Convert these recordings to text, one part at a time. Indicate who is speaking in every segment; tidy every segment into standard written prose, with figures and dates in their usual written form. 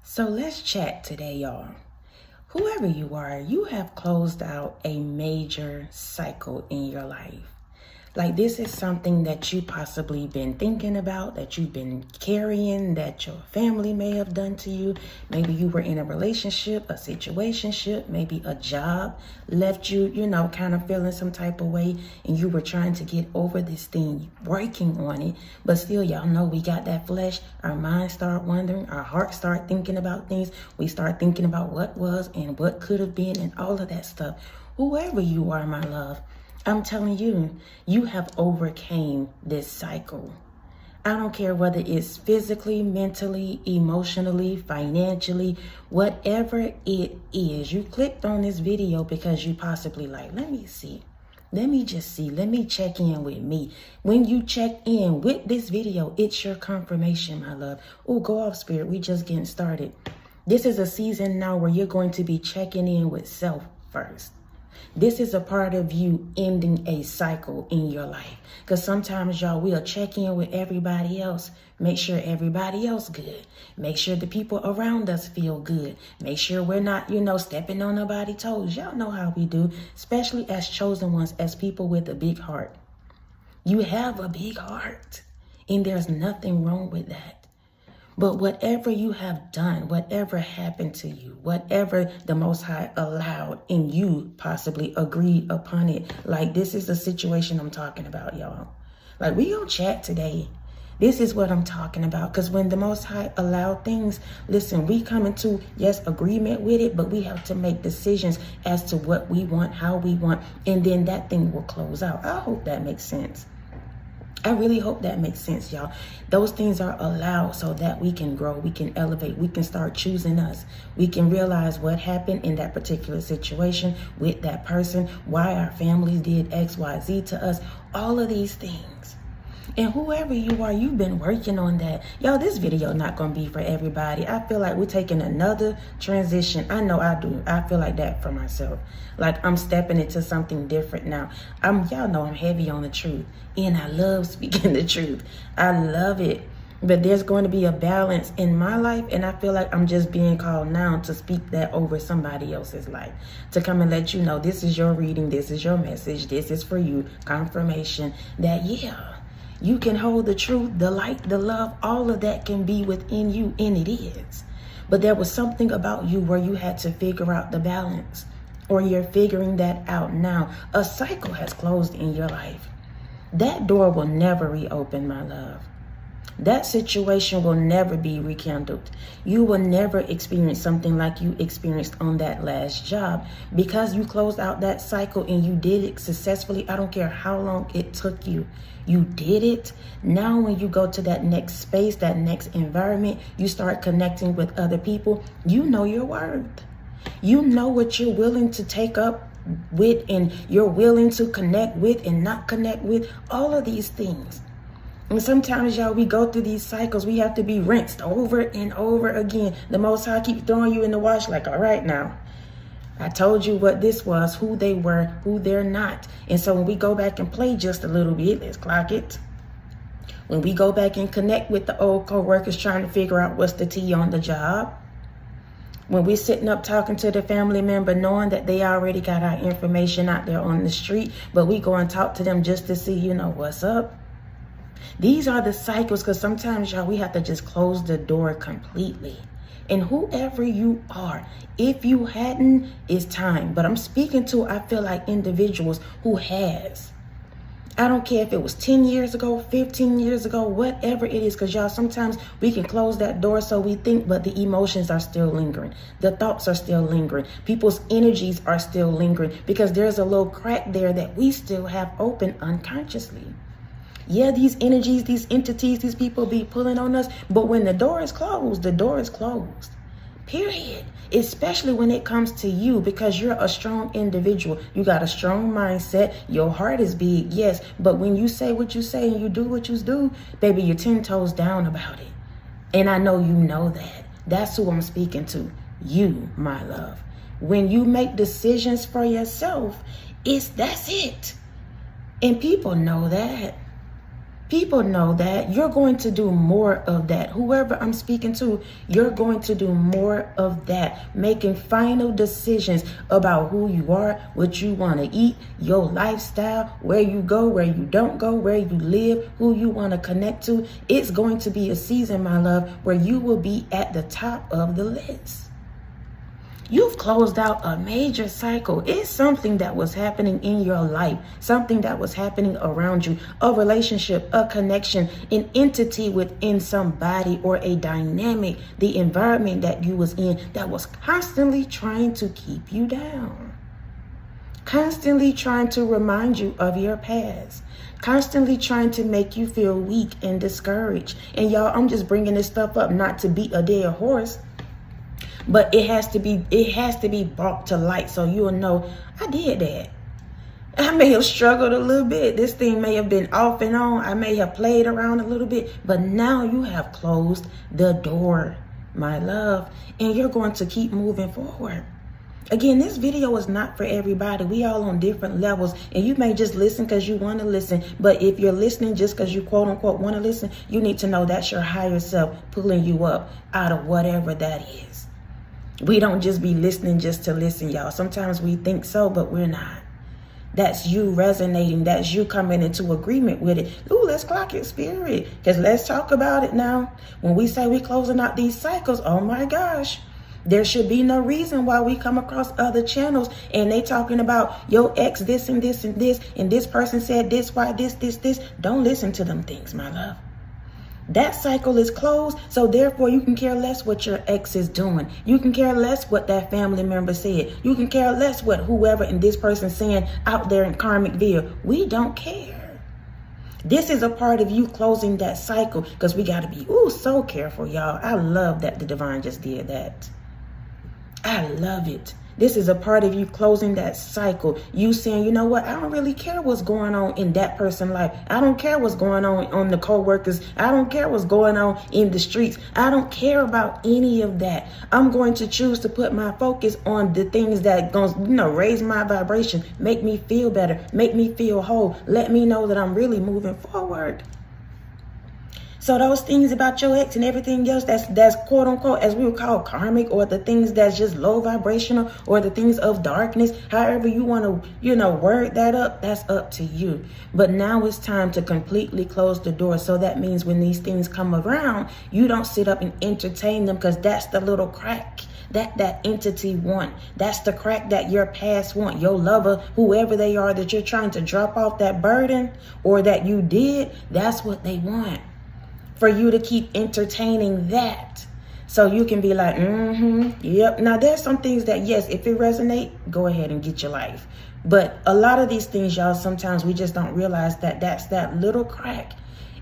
Speaker 1: So let's chat today, y'all. Whoever you are, you have closed out a major cycle in your life. Like, this is something that you possibly been thinking about, that you've been carrying, that your family may have done to you. Maybe you were in a relationship, a situationship, maybe a job left you, kind of feeling some type of way, and you were trying to get over this thing, working on it. But still, y'all know we got that flesh. Our minds start wondering, our hearts start thinking about things. We start thinking about what was and what could have been and all of that stuff. Whoever you are, my love, I'm telling you, you have overcame this cycle. I don't care whether it's physically, mentally, emotionally, financially, whatever it is. You clicked on this video because you possibly let me see. Let me just see. Let me check in with me. When you check in with this video, it's your confirmation, my love. Oh, go off, spirit. We just getting started. This is a season now where you're going to be checking in with self first. This is a part of you ending a cycle in your life. Because sometimes, y'all, we'll check in with everybody else. Make sure everybody else good. Make sure the people around us feel good. Make sure we're not, stepping on nobody's toes. Y'all know how we do, especially as chosen ones, as people with a big heart. You have a big heart, and there's nothing wrong with that. But whatever you have done, whatever happened to you, whatever the Most High allowed and you possibly agreed upon it, this is the situation I'm talking about, y'all. We gonna chat today. This is what I'm talking about. Because when the Most High allowed things, listen, we come into, yes, agreement with it, but we have to make decisions as to what we want, how we want, and then that thing will close out. I hope that makes sense. I really hope that makes sense, y'all. Those things are allowed so that we can grow, we can elevate, we can start choosing us. We can realize what happened in that particular situation with that person, why our families did X, Y, Z to us, all of these things. And whoever you are, you've been working on that. Y'all, this video not going to be for everybody. I feel like we're taking another transition. I know I do. I feel like that for myself. I'm stepping into something different now. Y'all know I'm heavy on the truth. And I love speaking the truth. I love it. But there's going to be a balance in my life. And I feel like I'm just being called now to speak that over somebody else's life. To come and let you know this is your reading. This is your message. This is for you. Confirmation that, yeah, you can hold the truth, the light, the love, all of that can be within you, and it is. But there was something about you where you had to figure out the balance, or you're figuring that out now. A cycle has closed in your life. That door will never reopen, my love. That situation will never be rekindled. You will never experience something like you experienced on that last job because you closed out that cycle and you did it successfully. I don't care how long it took you. You did it. Now when you go to that next space, that next environment, you start connecting with other people. You know your worth. You know what you're willing to take up with and you're willing to connect with and not connect with. All of these things. And sometimes, y'all, we go through these cycles. We have to be rinsed over and over again. The Most High keeps throwing you in the wash all right now. I told you what this was, who they were, who they're not. And so when we go back and play just a little bit, let's clock it. When we go back and connect with the old co-workers trying to figure out what's the T on the job. When we're sitting up talking to the family member knowing that they already got our information out there on the street, but we go and talk to them just to see, what's up. These are the cycles because sometimes, y'all, we have to just close the door completely. And whoever you are, if you hadn't, it's time. But I'm speaking to, I feel like, individuals who has. I don't care if it was 10 years ago, 15 years ago, whatever it is. Because, y'all, sometimes we can close that door so we think, but the emotions are still lingering. The thoughts are still lingering. People's energies are still lingering because there's a little crack there that we still have open unconsciously. Yeah, these energies, these entities, these people be pulling on us. But when the door is closed, the door is closed. Period. Especially when it comes to you because you're a strong individual. You got a strong mindset. Your heart is big, yes. But when you say what you say and you do what you do, baby, you're 10 toes down about it. And I know you know that. That's who I'm speaking to. You, my love. When you make decisions for yourself, that's it. And people know that. People know that. You're going to do more of that. Whoever I'm speaking to, you're going to do more of that. Making final decisions about who you are, what you want to eat, your lifestyle, where you go, where you don't go, where you live, who you want to connect to. It's going to be a season, my love, where you will be at the top of the list. You've closed out a major cycle. It's something that was happening in your life, something that was happening around you, a relationship, a connection, an entity within somebody, or a dynamic, the environment that you was in that was constantly trying to keep you down, constantly trying to remind you of your past, constantly trying to make you feel weak and discouraged. And y'all, I'm just bringing this stuff up not to beat a dead horse, but it has to be brought to light so you'll know I did that. I may have struggled a little bit. This thing may have been off and on. I may have played around a little bit, but now you have closed the door, my love, and you're going to keep moving forward. Again, this video is not for everybody. We all on different levels, and you may just listen because you want to listen. But if you're listening just because you quote unquote want to listen, you need to know that's your higher self pulling you up out of whatever that is. We don't just be listening just to listen, y'all. Sometimes we think so, but we're not. That's you resonating. That's you coming into agreement with it. Ooh, let's clock it, spirit. Because let's talk about it now. When we say we're closing out these cycles, oh my gosh. There should be no reason why we come across other channels and they talking about your ex this and this and this. And this person said this, why this. Don't listen to them things, my love. That cycle is closed, so therefore you can care less what your ex is doing. You can care less what that family member said. You can care less what whoever and this person saying out there in karmic view. We don't care. This is a part of you closing that cycle because we got to be so careful, y'all. I love that the divine just did that. I love it. This is a part of you closing that cycle. You saying, you know what? I don't really care what's going on in that person's life. I don't care what's going on the co-workers. I don't care what's going on in the streets. I don't care about any of that. I'm going to choose to put my focus on the things that going to raise my vibration, make me feel better, make me feel whole, let me know that I'm really moving forward. So those things about your ex and everything else that's quote unquote, as we would call karmic, or the things that's just low vibrational, or the things of darkness, however you want to, word that up, that's up to you. But now it's time to completely close the door. So that means when these things come around, you don't sit up and entertain them, because that's the little crack that entity want. That's the crack that your past want. Your lover, whoever they are that you're trying to drop off that burden, or that you did, that's what they want. For you to keep entertaining that. So you can be like, yep. Now there's some things that, yes, if it resonate, go ahead and get your life. But a lot of these things, y'all, sometimes we just don't realize that that's that little crack.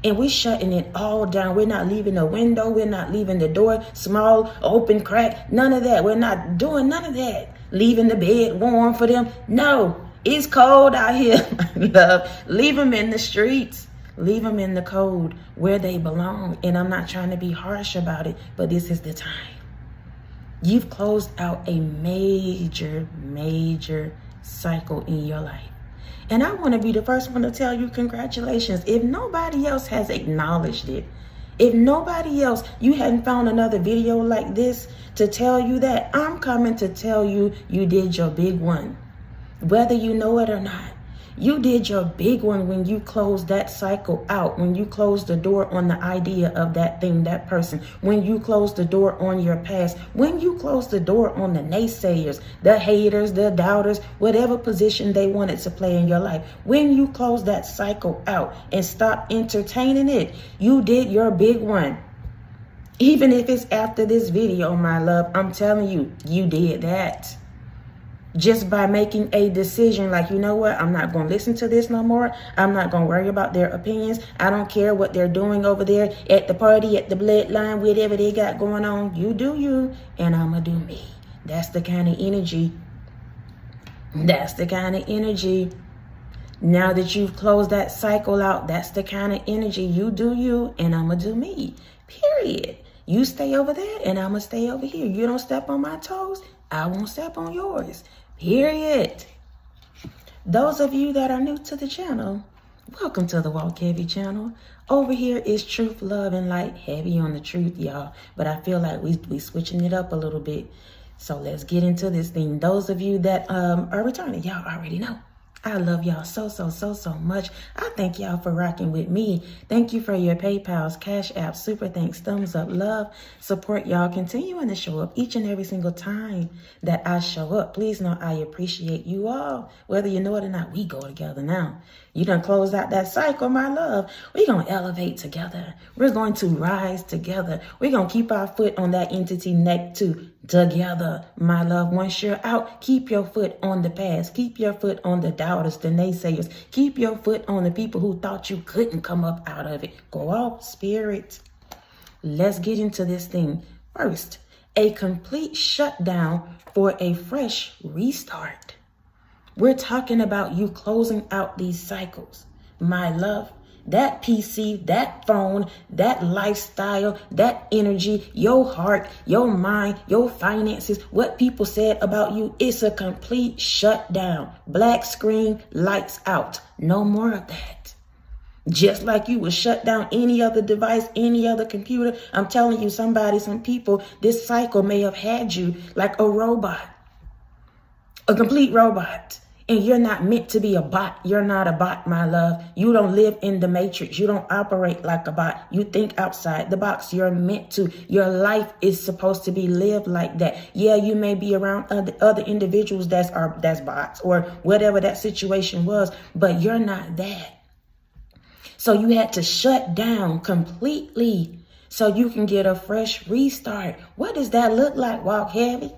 Speaker 1: And we're shutting it all down. We're not leaving the window. We're not leaving the door, small, open crack. None of that. We're not doing none of that. Leaving the bed warm for them. No, it's cold out here, my love. Leave them in the streets. Leave them in the cold where they belong. And I'm not trying to be harsh about it, but this is the time. You've closed out a major cycle in your life. And I want to be the first one to tell you congratulations. If nobody else has acknowledged it, if nobody else, you hadn't found another video like this to tell you that, I'm coming to tell you, you did your big one. Whether you know it or not. You did your big one when you closed that cycle out, when you closed the door on the idea of that thing, that person, when you closed the door on your past, when you closed the door on the naysayers, the haters, the doubters, whatever position they wanted to play in your life. When you closed that cycle out and stopped entertaining it, you did your big one. Even if it's after this video, my love, I'm telling you, you did that. Just by making a decision like, you know what, I'm not going to listen to this no more. I'm not going to worry about their opinions. I don't care what they're doing over there at the party, at the bloodline, whatever they got going on. You do you, and I'm going to do me. That's the kind of energy. That's the kind of energy. Now that you've closed that cycle out, that's the kind of energy. You do you, and I'm going to do me. Period. You stay over there, and I'm going to stay over here. You don't step on my toes, I won't step on yours. Period. Those of you that are new to the channel, Welcome to the Walk Heavy channel. Over here is truth, love, and light. Heavy on the truth, y'all. But I feel like we switching it up a little bit. So let's get into this thing. Those of you that are returning, y'all already know. I love y'all so much. I thank y'all for rocking with me. Thank you for your PayPals, Cashapp, super thanks, thumbs up, love, support, y'all. Continuing to show up each and every single time that I show up. Please know I appreciate you all. Whether you know it or not, we go together now. You done close out that cycle, my love. We're going to elevate together. We're going to rise together. We're going to keep our foot on that entity neck to together, my love. Once you're out, keep your foot on the past. Keep your foot on the doubters, the naysayers. Keep your foot on the people who thought you couldn't come up out of it. Go off, spirit. Let's get into this thing. First, a complete shutdown for a fresh restart. We're talking about you closing out these cycles, my love. That PC, that phone, that lifestyle, that energy, your heart, your mind, your finances, what people said about you, it's a complete shutdown. Black screen, lights out. No more of that. Just like you would shut down any other device, any other computer. I'm telling you, some people, this cycle may have had you like a robot, a complete robot. And you're not meant to be a bot. You're not a bot, my love. You don't live in the matrix. You don't operate like a bot. You think outside the box. You're meant to. Your life is supposed to be lived like that. Yeah, you may be around other individuals that's bots or whatever that situation was, but you're not that. So you had to shut down completely so you can get a fresh restart. What does that look like, Walk Heavy?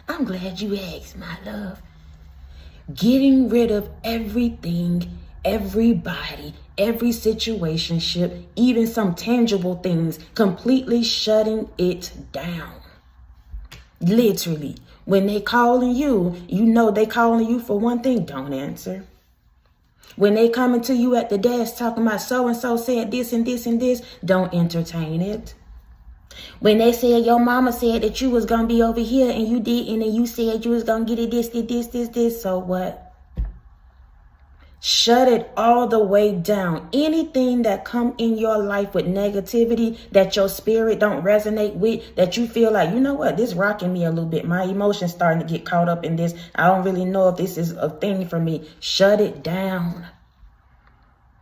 Speaker 1: I'm glad you asked, my love. Getting rid of everything, everybody, every situationship, even some tangible things, completely shutting it down. Literally, when they calling you, you know they calling you for one thing, don't answer. When they coming to you at the desk talking about so-and-so said this and this and this, don't entertain it. When they said your mama said that you was going to be over here and you didn't, and you said you was going to get it this, so what? Shut it all the way down. Anything that come in your life with negativity that your spirit don't resonate with, that you feel like, you know what, this rocking me a little bit. My emotions starting to get caught up in this. I don't really know if this is a thing for me. Shut it down.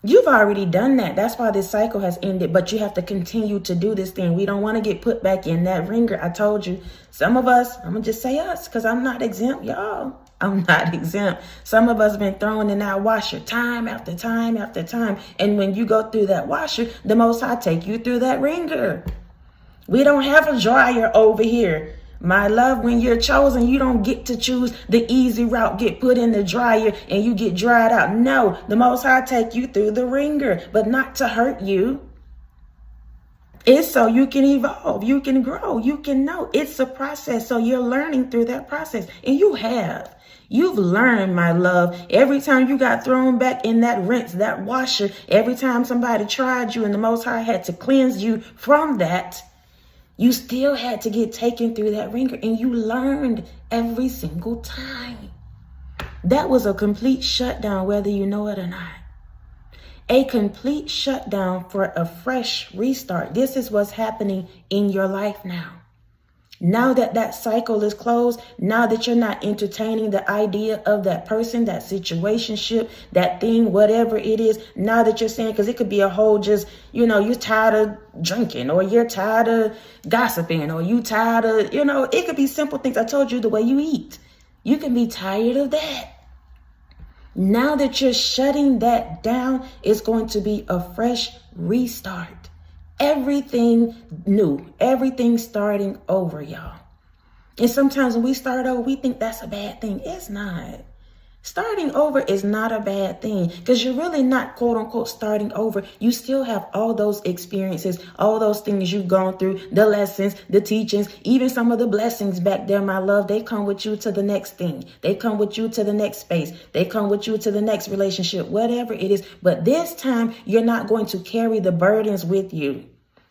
Speaker 1: You've already done that. That's why this cycle has ended, but you have to continue to do this thing. We don't want to get put back in that ringer. I told you, some of us, I'm going to just say us, because I'm not exempt, y'all. I'm not exempt. Some of us have been thrown in that washer time after time after time. And when you go through that washer, the Most High take you through that ringer. We don't have a dryer over here. My love, when you're chosen, you don't get to choose the easy route, get put in the dryer and you get dried out. No, the Most High take you through the ringer, but not to hurt you. It's so you can evolve, you can grow, you can know. It's a process, so you're learning through that process. And you have. You've learned, my love. Every time you got thrown back in that rinse, that washer, every time somebody tried you and the Most High had to cleanse you from that, you still had to get taken through that ringer, and you learned every single time. That was a complete shutdown, whether you know it or not. A complete shutdown for a fresh restart. This is what's happening in your life now. Now that that cycle is closed, now that you're not entertaining the idea of that person, that situationship, that thing, whatever it is, now that you're saying, because it could be a whole just, you know, you're tired of drinking, or you're tired of gossiping, or you tired of, you know, it could be simple things. I told you the way you eat. You can be tired of that. Now that you're shutting that down, it's going to be a fresh restart. Everything new, everything starting over, y'all. And sometimes when we start over, we think that's a bad thing. It's not. Starting over is not a bad thing, because you're really not, quote unquote, starting over. You still have all those experiences, all those things you've gone through, the lessons, the teachings, even some of the blessings back there, my love. They come with you to the next thing. They come with you to the next space. They come with you to the next relationship, whatever it is. But this time, you're not going to carry the burdens with you.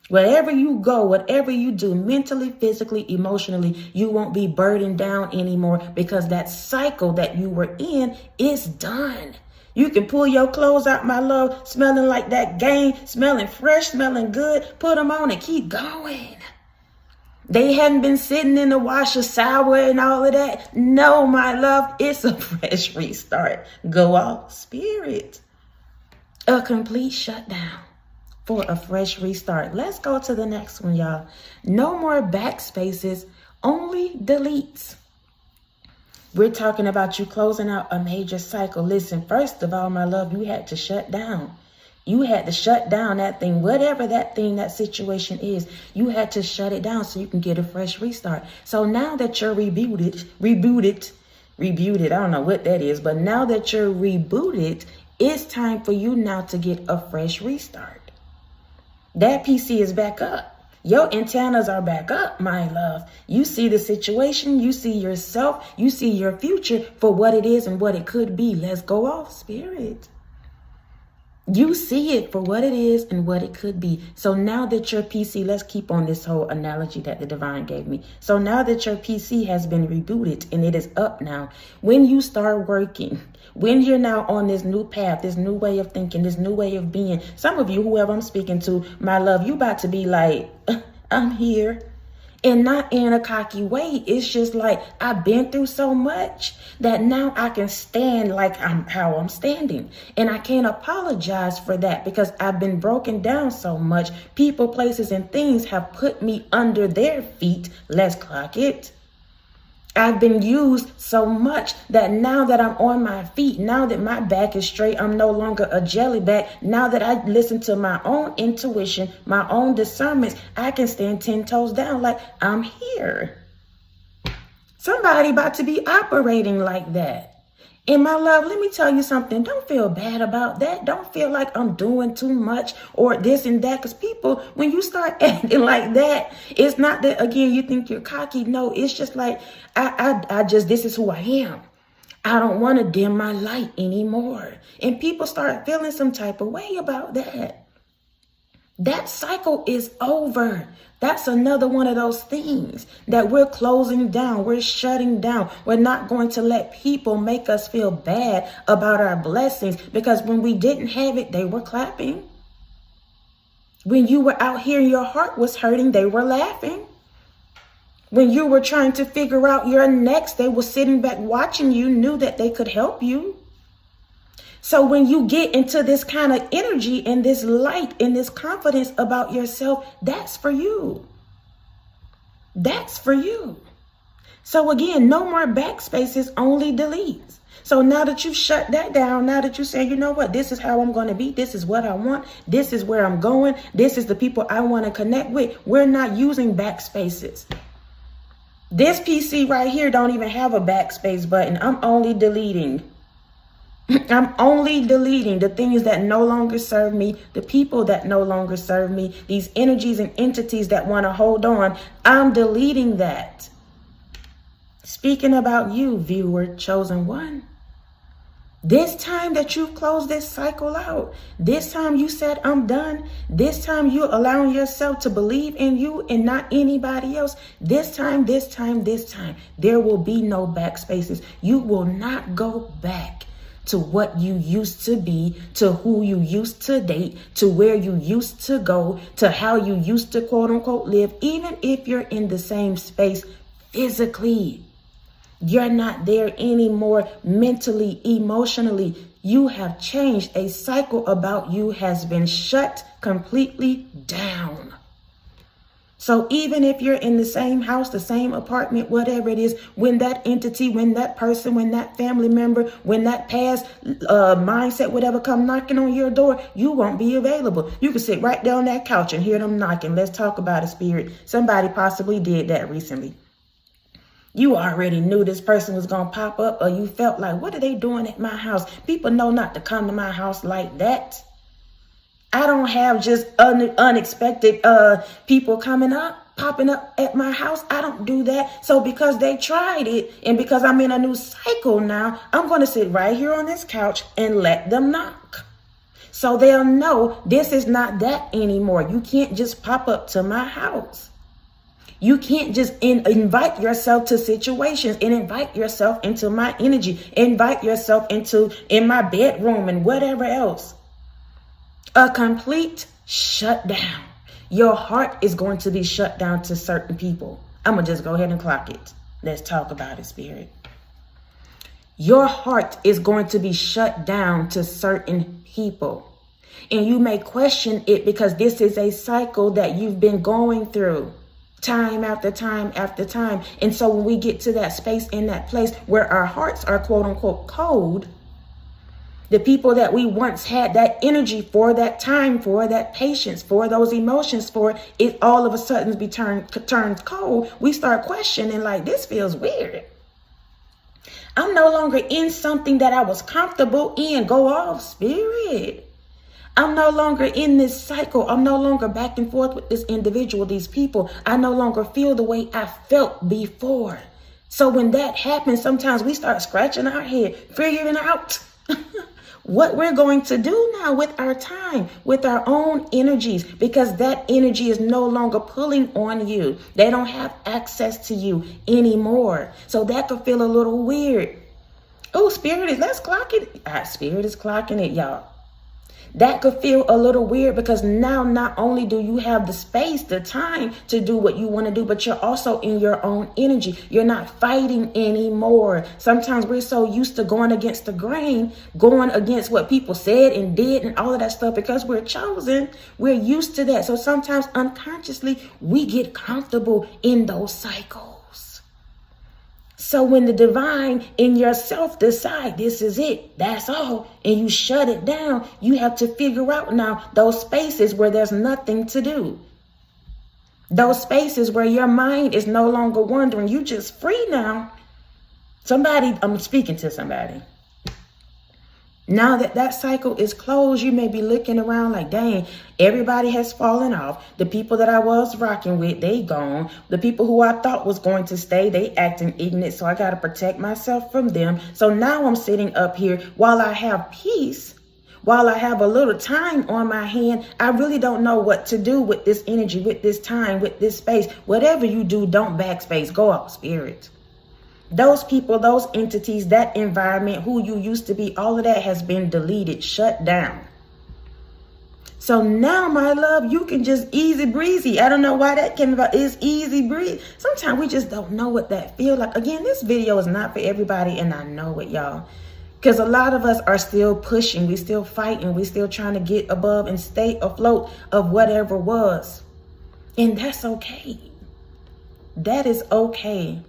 Speaker 1: Wherever you go, whatever you do, mentally, physically, emotionally, you won't be burdened down anymore, because that cycle that you were in is done. You can pull your clothes out, my love, smelling like that game, smelling fresh, smelling good. Put them on and keep going. They hadn't been sitting in the washer sour and all of that. No, my love, it's a fresh restart. Go off spirit. A complete shutdown for a fresh restart. Let's go to the next one, y'all. No more backspaces, only deletes. We're talking about you closing out a major cycle. Listen, first of all, my love, you had to shut down. You had to shut down that thing, whatever that thing, that situation is. You had to shut it down so you can get a fresh restart. So now that you're rebooted, I don't know what that is, but now that you're rebooted, it's time for you now to get a fresh restart. That PC is back up. Your antennas are back up, my love. You see the situation, you see yourself, you see your future for what it is and what it could be. Let's go off, spirit. You see it for what it is and what it could be. So now that your PC, let's keep on this whole analogy that the divine gave me. So now that your PC has been rebooted and it is up now, when you start working, when you're now on this new path, this new way of thinking, this new way of being, some of you, whoever I'm speaking to, my love, you about to be like, I'm here. And not in a cocky way. It's just like, I've been through so much that now I can stand like how I'm standing. And I can't apologize for that because I've been broken down so much. People, places, and things have put me under their feet. Let's clock it. I've been used so much that now that I'm on my feet, now that my back is straight, I'm no longer a jellyback. Now that I listen to my own intuition, my own discernments, I can stand 10 toes down like I'm here. Somebody about to be operating like that. And my love, let me tell you something. Don't feel bad about that. Don't feel like I'm doing too much or this and that. Because people, when you start acting like that, it's not that, again, you think you're cocky. No, it's just like, this is who I am. I don't want to dim my light anymore. And people start feeling some type of way about that. That cycle is over. That's another one of those things that we're closing down. We're shutting down. We're not going to let people make us feel bad about our blessings because when we didn't have it, they were clapping. When you were out here and your heart was hurting, they were laughing. When you were trying to figure out your next, they were sitting back watching you, knew that they could help you. So when you get into this kind of energy and this light and this confidence about yourself, that's for you. That's for you. So again, no more backspaces, only deletes. So now that you've shut that down, now that you say, you know what, this is how I'm going to be. This is what I want. This is where I'm going. This is the people I want to connect with. We're not using backspaces. This PC right here don't even have a backspace button. I'm only deleting. I'm only deleting the things that no longer serve me, the people that no longer serve me, these energies and entities that want to hold on. I'm deleting that. Speaking about you, viewer, chosen one. This time that you've closed this cycle out, this time you said, I'm done. This time you're allowing yourself to believe in you and not anybody else. This time, there will be no backspaces. You will not go back to what you used to be, to who you used to date, to where you used to go, to how you used to quote unquote live, even if you're in the same space physically. You're not there anymore mentally, emotionally. You have changed. A cycle about you has been shut completely down. So even if you're in the same house, the same apartment, whatever it is, when that entity, when that person, when that family member, when that past mindset, whatever, come knocking on your door, you won't be available. You can sit right there on that couch and hear them knocking. Let's talk about a spirit. Somebody possibly did that recently. You already knew this person was going to pop up, or you felt like, what are they doing at my house? People know not to come to my house like that. I don't have just unexpected people popping up at my house. I don't do that. So because they tried it and because I'm in a new cycle now, I'm going to sit right here on this couch and let them knock. So they'll know this is not that anymore. You can't just pop up to my house. You can't just invite yourself to situations and invite yourself into my energy, invite yourself in my bedroom and whatever else. A complete shutdown. Your heart is going to be shut down to certain people. I'm going to just go ahead and clock it. Let's talk about it, Spirit. Your heart is going to be shut down to certain people. And you may question it because this is a cycle that you've been going through time after time after time. And so when we get to that space in that place where our hearts are quote unquote cold, the people that we once had that energy for, that time for, that patience for, those emotions for, it all of a sudden turns cold. We start questioning like, this feels weird. I'm no longer in something that I was comfortable in. Go off, Spirit. I'm no longer in this cycle. I'm no longer back and forth with this individual, these people. I no longer feel the way I felt before. So when that happens, sometimes we start scratching our head, figuring out what we're going to do now with our time, with our own energies, because that energy is no longer pulling on you. They don't have access to you anymore. So that could feel a little weird. Oh, Spirit, let's clock it. Spirit is clocking it, y'all. That could feel a little weird because now not only do you have the space, the time to do what you want to do, but you're also in your own energy. You're not fighting anymore. Sometimes we're so used to going against the grain, going against what people said and did and all of that stuff because we're chosen. We're used to that. So sometimes unconsciously we get comfortable in those cycles. So when the divine in yourself decide this is it, that's all, and you shut it down, you have to figure out now those spaces where there's nothing to do. Those spaces where your mind is no longer wandering. You just free now. I'm speaking to somebody. Now that that cycle is closed, you may be looking around like, dang, everybody has fallen off. The people that I was rocking with, they gone. The people who I thought was going to stay, they acting ignorant. So I got to protect myself from them. So now I'm sitting up here while I have peace, while I have a little time on my hand. I really don't know what to do with this energy, with this time, with this space. Whatever you do, don't backspace. Go out, Spirit. Those people, those entities, that environment, who you used to be, all of that has been deleted, shut down. So now, my love, you can just easy breezy. I don't know why that came about. It's easy breezy. Sometimes we just don't know what that feels like. Again, this video is not for everybody, and I know it, y'all. Because a lot of us are still pushing. We still fighting. We still trying to get above and stay afloat of whatever was. And that's okay. That is okay.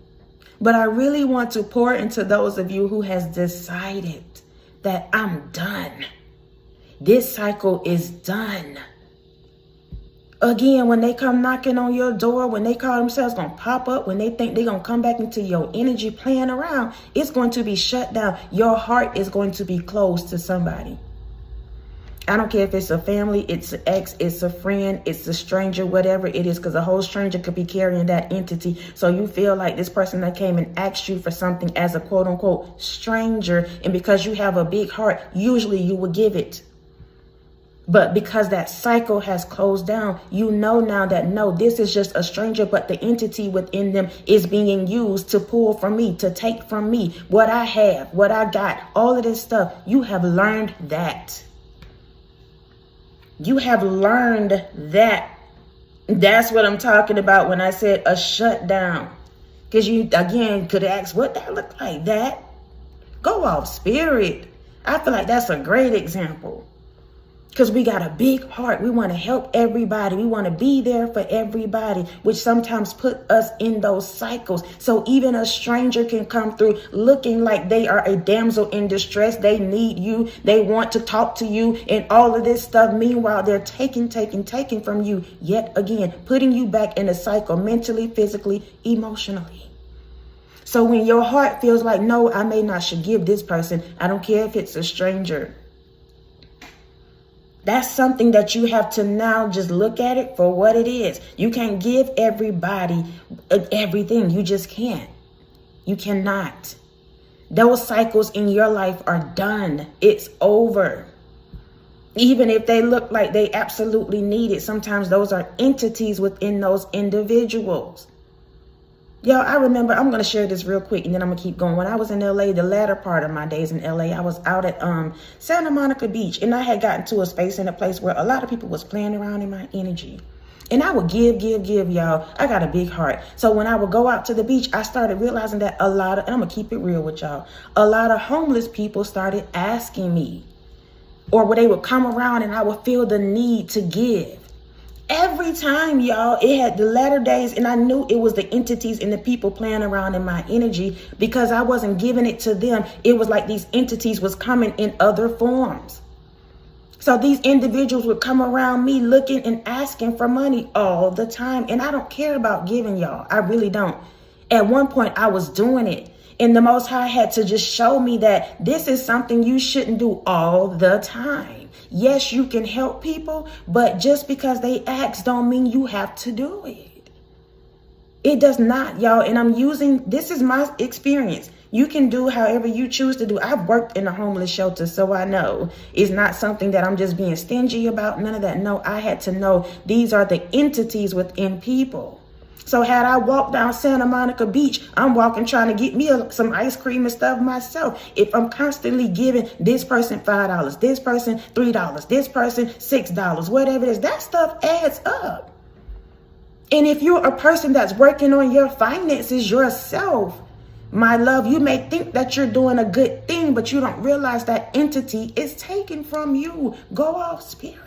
Speaker 1: But I really want to pour into those of you who has decided that I'm done. This cycle is done. Again, when they come knocking on your door, when they call themselves going to pop up, when they think they're going to come back into your energy playing around, it's going to be shut down. Your heart is going to be closed to somebody. I don't care if it's a family, it's an ex, it's a friend, it's a stranger, whatever it is, because a whole stranger could be carrying that entity. So you feel like this person that came and asked you for something as a quote unquote stranger, and because you have a big heart, usually you will give it. But because that cycle has closed down, you know now that no, this is just a stranger, but the entity within them is being used to pull from me, to take from me what I have, what I got, all of this stuff. You have learned that. You have learned that. That's what I'm talking about when I said a shutdown. Because you, again, could ask, what that look like? That? Go off, Spirit. I feel like that's a great example. Because we got a big heart. We want to help everybody. We want to be there for everybody, which sometimes put us in those cycles. So even a stranger can come through looking like they are a damsel in distress. They need you. They want to talk to you and all of this stuff. Meanwhile, they're taking from you yet again, putting you back in a cycle mentally, physically, emotionally. So when your heart feels like, no, I may not should give this person. I don't care if it's a stranger. That's something that you have to now just look at it for what it is. You can't give everybody everything. You just can't. You cannot. Those cycles in your life are done. It's over. Even if they look like they absolutely need it, sometimes those are entities within those individuals. Y'all, I remember, I'm going to share this real quick and then I'm going to keep going. When I was in LA, the latter part of my days in LA, I was out at Santa Monica Beach, and I had gotten to a space in a place where a lot of people was playing around in my energy. And I would give, y'all. I got a big heart. So when I would go out to the beach, I started realizing that and I'm going to keep it real with y'all, a lot of homeless people started asking me, or where they would come around and I would feel the need to give. Every time, y'all, it had the latter days, and I knew it was the entities and the people playing around in my energy because I wasn't giving it to them. It was like these entities was coming in other forms. So these individuals would come around me looking and asking for money all the time. And I don't care about giving, y'all. I really don't. At one point, I was doing it. And the Most High had to just show me that this is something you shouldn't do all the time. Yes, you can help people, but just because they ask don't mean you have to do it. It does not, y'all. And this is my experience. You can do however you choose to do. I've worked in a homeless shelter, so I know it's not something that I'm just being stingy about. None of that. No, I had to know these are the entities within people. So had I walked down Santa Monica Beach, I'm walking trying to get me some ice cream and stuff myself. If I'm constantly giving this person $5, this person $3, this person $6, whatever it is, that stuff adds up. And if you're a person that's working on your finances yourself, my love, you may think that you're doing a good thing, but you don't realize that entity is taken from you. Go off, spirit.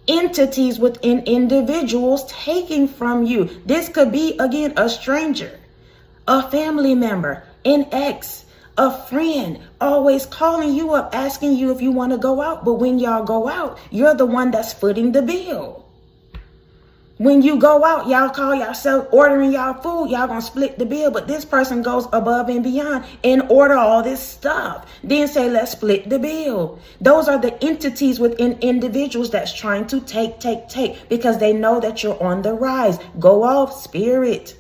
Speaker 1: Entities within individuals taking from you. This could be, again, a stranger, a family member, an ex, a friend, always calling you up, asking you if you want to go out. But when y'all go out, you're the one that's footing the bill. When you go out, y'all call yourself ordering y'all food. Y'all gonna split the bill, but this person goes above and beyond and order all this stuff. Then say, let's split the bill. Those are the entities within individuals that's trying to take, because they know that you're on the rise. Go off, spirit.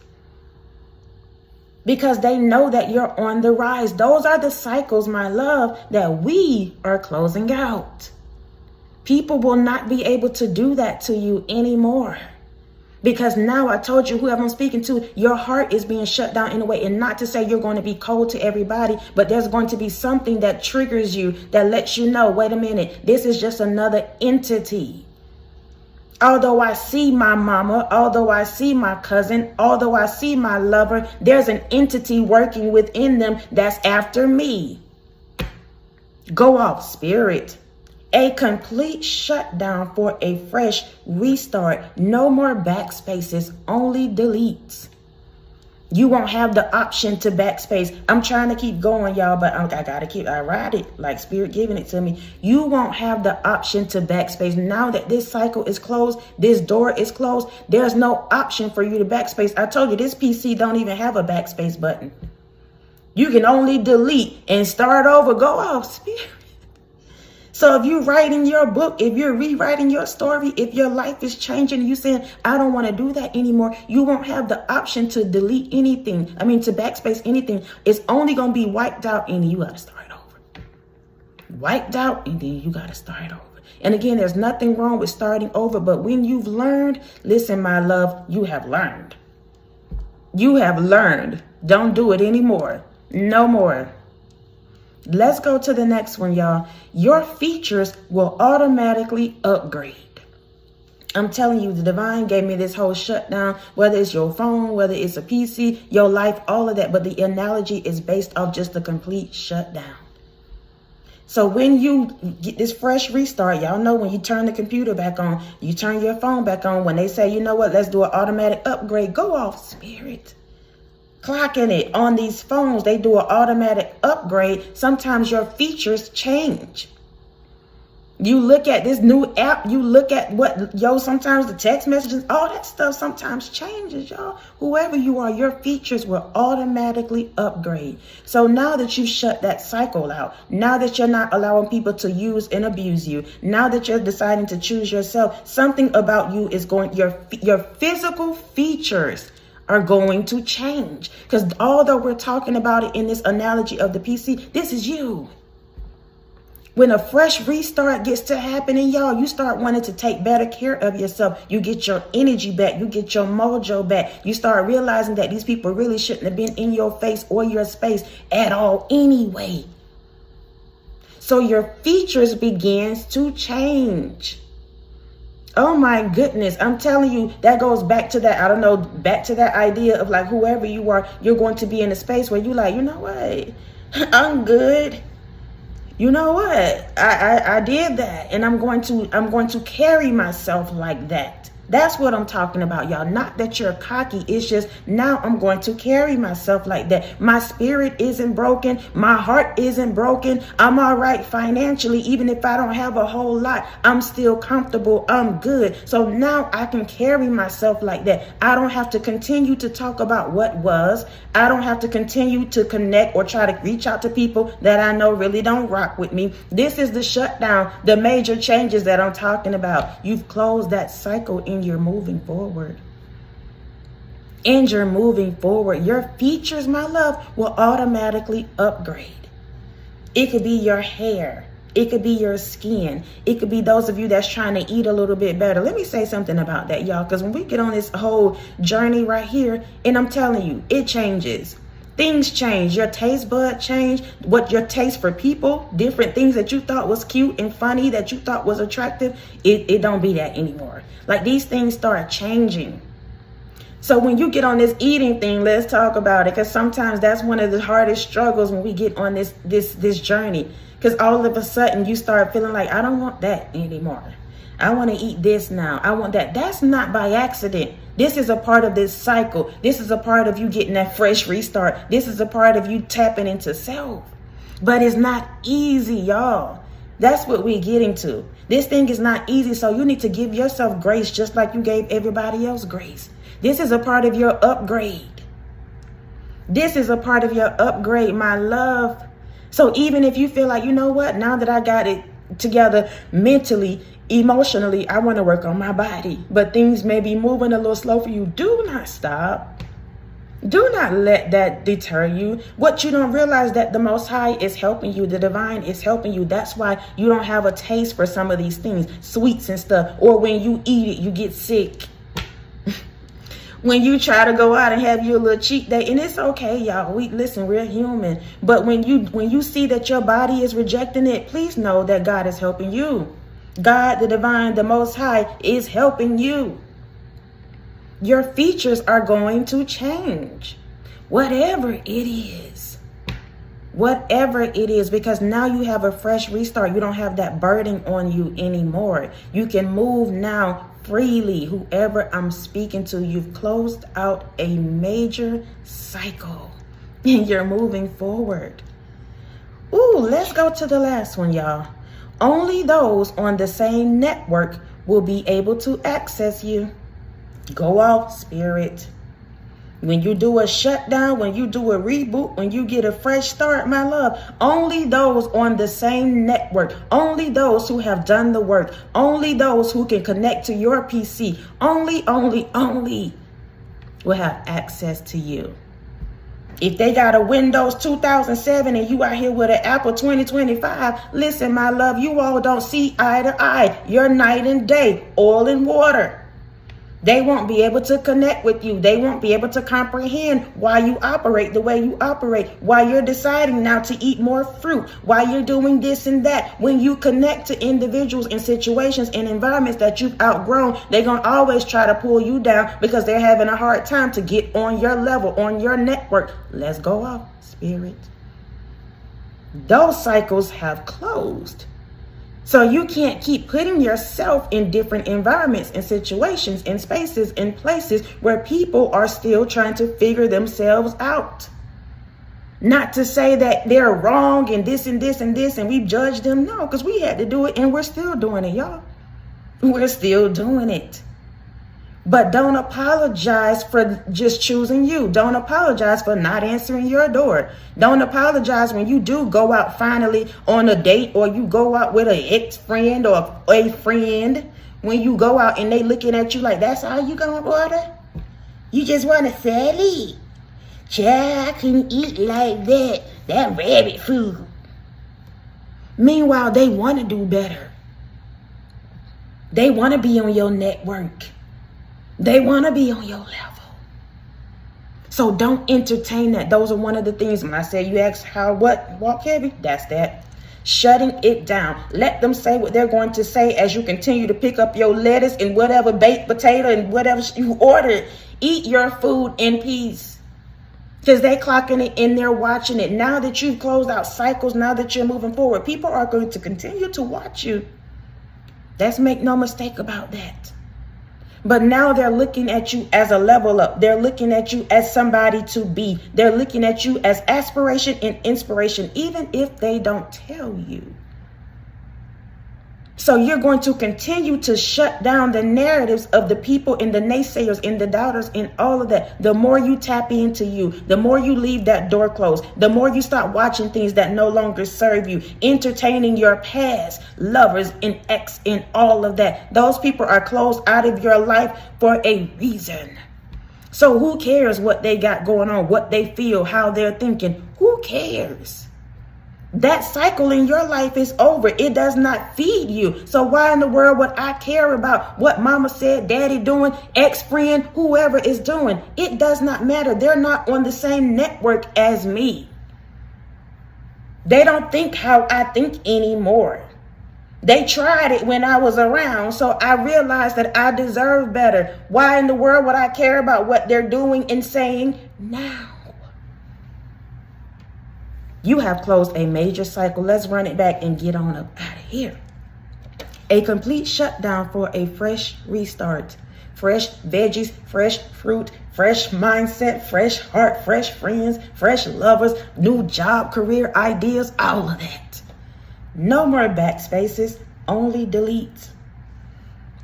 Speaker 1: Because they know that you're on the rise. Those are the cycles, my love, that we are closing out. People will not be able to do that to you anymore. Because now I told you, whoever I'm speaking to, your heart is being shut down in a way. And not to say you're going to be cold to everybody, but there's going to be something that triggers you, that lets you know, wait a minute, this is just another entity. Although I see my mama, although I see my cousin, although I see my lover, there's an entity working within them that's after me. Go off, spirit. A complete shutdown for a fresh restart. No more backspaces, only deletes. You won't have the option to backspace. I'm trying to keep going, y'all, but I ride it like spirit giving it to me. You won't have the option to backspace. Now that this cycle is closed, this door is closed, there's no option for you to backspace. I told you this PC don't even have a backspace button. You can only delete and start over. Go off, spirit. So if you're writing your book, if you're rewriting your story, if your life is changing, you saying, I don't want to do that anymore, you won't have the option to delete anything. To backspace anything. It's only going to be wiped out and you got to start over. Wiped out and then you got to start over. And again, there's nothing wrong with starting over. But when you've learned, listen, my love, you have learned. You have learned. Don't do it anymore. No more. Let's go to the next one, y'all. Your features will automatically upgrade. I'm telling you, the divine gave me this whole shutdown, whether it's your phone, whether it's a PC, your life, all of that. But the analogy is based off just the complete shutdown. So when you get this fresh restart, y'all know when you turn the computer back on, you turn your phone back on, when they say, you know what, let's do an automatic upgrade, go off, spirit. Clocking it on these phones, they do an automatic upgrade. Sometimes your features change. You look at this new app, you look at sometimes the text messages, all that stuff sometimes changes, y'all. Whoever you are, your features will automatically upgrade. So now that you've shut that cycle out, now that you're not allowing people to use and abuse you, now that you're deciding to choose yourself, something about you is your physical features are going to change. Because although we're talking about it in this analogy of the PC, this is you. When a fresh restart gets to happening, y'all, you start wanting to take better care of yourself. You get your energy back. You get your mojo back. You start realizing that these people really shouldn't have been in your face or your space at all anyway. So your features begins to change. Oh my goodness. I'm telling you, that goes back to that, I don't know, back to that idea of like whoever you are, you're going to be in a space where you like, you know what? I'm good. You know what? I did that, and I'm going to carry myself like that. That's what I'm talking about, y'all. Not that you're cocky. It's just now I'm going to carry myself like that. My spirit isn't broken. My heart isn't broken. I'm all right financially. Even if I don't have a whole lot, I'm still comfortable. I'm good. So now I can carry myself like that. I don't have to continue to talk about what was. I don't have to continue to connect or try to reach out to people that I know really don't rock with me. This is the shutdown, the major changes that I'm talking about. You've closed that cycle and you're moving forward. And you're moving forward. Your features, my love, will automatically upgrade. It could be your hair. It could be your skin. It could be those of you that's trying to eat a little bit better. Let me say something about that, y'all, because when we get on this whole journey right here, and I'm telling you, it changes. Things change. Your taste bud change. What your taste for people, different things that you thought was cute and funny, that you thought was attractive, it don't be that anymore. Like these things start changing. So when you get on this eating thing, let's talk about it, because sometimes that's one of the hardest struggles when we get on this journey. Because all of a sudden you start feeling like, I don't want that anymore. I want to eat this now. I want that. That's not by accident. This is a part of this cycle. This is a part of you getting that fresh restart. This is a part of you tapping into self. But it's not easy, y'all. That's what we're getting to. This thing is not easy. So you need to give yourself grace just like you gave everybody else grace. This is a part of your upgrade. This is a part of your upgrade, my love. So even if you feel like, you know what, now that I got it together mentally, emotionally, I want to work on my body, but things may be moving a little slow for you, do not stop. Do not let that deter you. What you don't realize that the Most High is helping you. The divine is helping you. That's why you don't have a taste for some of these things, sweets and stuff, or when you eat it, you get sick. When you try to go out and have your little cheat day, and it's okay, y'all. Listen, we're human. But when you see that your body is rejecting it, please know that God is helping you. God, the divine, the Most High is helping you. Your features are going to change. Whatever it is. Whatever it is, because now you have a fresh restart. You don't have that burden on you anymore. You can move now freely. Whoever I'm speaking to, you've closed out a major cycle and you're moving forward. Ooh, let's go to the last one, y'all. Only those on the same network will be able to access you. Go off, spirit. When you do a shutdown, when you do a reboot, when you get a fresh start, my love, only those on the same network, only those who have done the work, only those who can connect to your PC, only will have access to you. If they got a Windows 2007 and you out here with an Apple 2025, listen, my love, you all don't see eye to eye. You're night and day, oil and water. They won't be able to connect with you. They won't be able to comprehend why you operate the way you operate, why you're deciding now to eat more fruit, why you're doing this and that. When you connect to individuals and situations and environments that you've outgrown, they're going to always try to pull you down because they're having a hard time to get on your level, on your network. Let's go off, spirit. Those cycles have closed. So you can't keep putting yourself in different environments and situations and spaces and places where people are still trying to figure themselves out. Not to say that they're wrong and this and this and this and we judge them. No, because we had to do it and we're still doing it, y'all. We're still doing it. But don't apologize for just choosing you. Don't apologize for not answering your door. Don't apologize when you do go out finally on a date, or you go out with an ex-friend or a friend. When you go out and they looking at you like, that's all you gonna order? You just want to fatty? Child, I can eat like that. That rabbit food. Meanwhile, they want to do better. They want to be on your network. They want to be on your level. So don't entertain that. Those are one of the things when I say you ask how, what, walk heavy, that's that. Shutting it down. Let them say what they're going to say as you continue to pick up your lettuce and whatever baked potato and whatever you ordered. Eat your food in peace. Because they clocking it in there, watching it. Now that you've closed out cycles, now that you're moving forward, people are going to continue to watch you. Let's make no mistake about that. But now they're looking at you as a level up. They're looking at you as somebody to be. They're looking at you as aspiration and inspiration, even if they don't tell you. So you're going to continue to shut down the narratives of the people and the naysayers and the doubters and all of that. The more you tap into you, the more you leave that door closed, the more you start watching things that no longer serve you, entertaining your past, lovers and ex and all of that. Those people are closed out of your life for a reason. So who cares what they got going on, what they feel, how they're thinking? Who cares? That cycle in your life is over. It does not feed you. So why in the world would I care about what mama said, daddy doing, ex-friend, whoever is doing? It does not matter. They're not on the same network as me. They don't think how I think anymore. They tried it when I was around, so I realized that I deserve better. Why in the world would I care about what they're doing and saying now? You have closed a major cycle. Let's run it back and get on up out of here. A complete shutdown for a fresh restart. Fresh veggies, fresh fruit, fresh mindset, fresh heart, fresh friends, fresh lovers, new job, career ideas, all of that. No more backspaces, only deletes.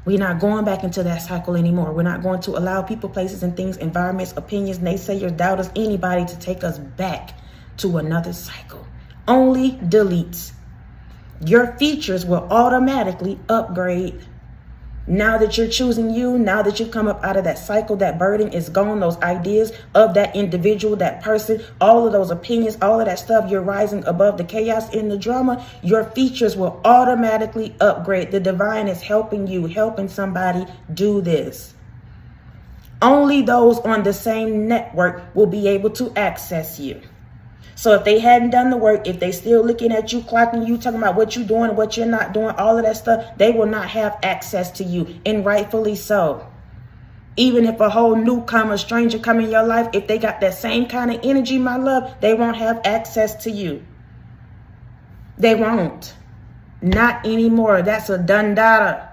Speaker 1: We're not going back into that cycle anymore. We're not going to allow people, places, and things, environments, opinions, naysayers, doubters, anybody to take us back to another cycle. Only deletes. Your features will automatically upgrade. Now that you're choosing you, now that you've come up out of that cycle, that burden is gone, those ideas of that individual, that person, all of those opinions, all of that stuff, you're rising above the chaos and the drama, your features will automatically upgrade. The divine is helping you, helping somebody do this. Only those on the same network will be able to access you. So if they hadn't done the work, if they still looking at you, clocking you, talking about what you're doing, what you're not doing, all of that stuff, they will not have access to you, and rightfully so. Even if a whole newcomer, stranger come in your life, if they got that same kind of energy, my love, they won't have access to you. They won't. Not anymore. That's a done data.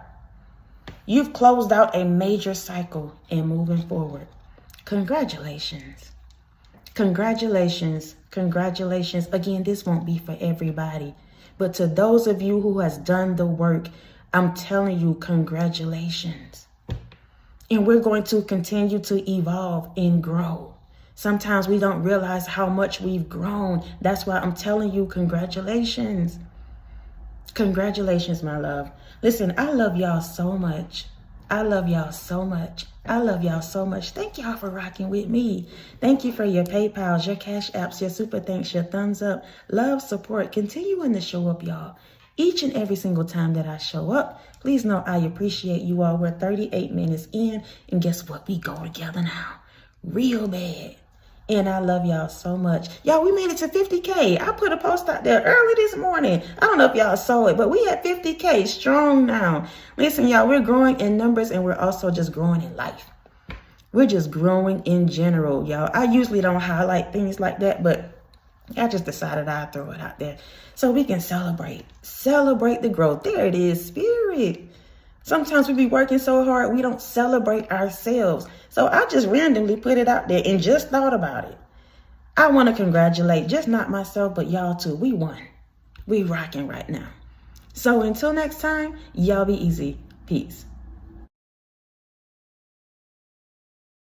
Speaker 1: You've closed out a major cycle and moving forward. Congratulations. Congratulations. Congratulations. Again, this won't be for everybody, but to those of you who has done the work, I'm telling you, congratulations. And we're going to continue to evolve and grow. Sometimes we don't realize how much we've grown. That's why I'm telling you, congratulations. Congratulations, my love. Listen, I love y'all so much. I love y'all so much. I love y'all so much. Thank y'all for rocking with me. Thank you for your PayPals, your Cash Apps, your super thanks, your thumbs up, love, support. Continuing to show up, y'all. Each and every single time that I show up, please know I appreciate you all. We're 38 minutes in, and guess what? We go together now. Real bad. And I love y'all so much. Y'all, we made it to 50K. I put a post out there early this morning. I don't know if y'all saw it, but we had 50K strong now. Listen, y'all, we're growing in numbers, and we're also just growing in life. We're just growing in general, y'all. I usually don't highlight things like that, but I just decided I'd throw it out there so we can celebrate. Celebrate the growth. There it is, spirit. Sometimes we be working so hard, we don't celebrate ourselves. So I just randomly put it out there and just thought about it. I want to congratulate, just not myself, but y'all too. We won. We rocking right now. So until next time, y'all be easy. Peace.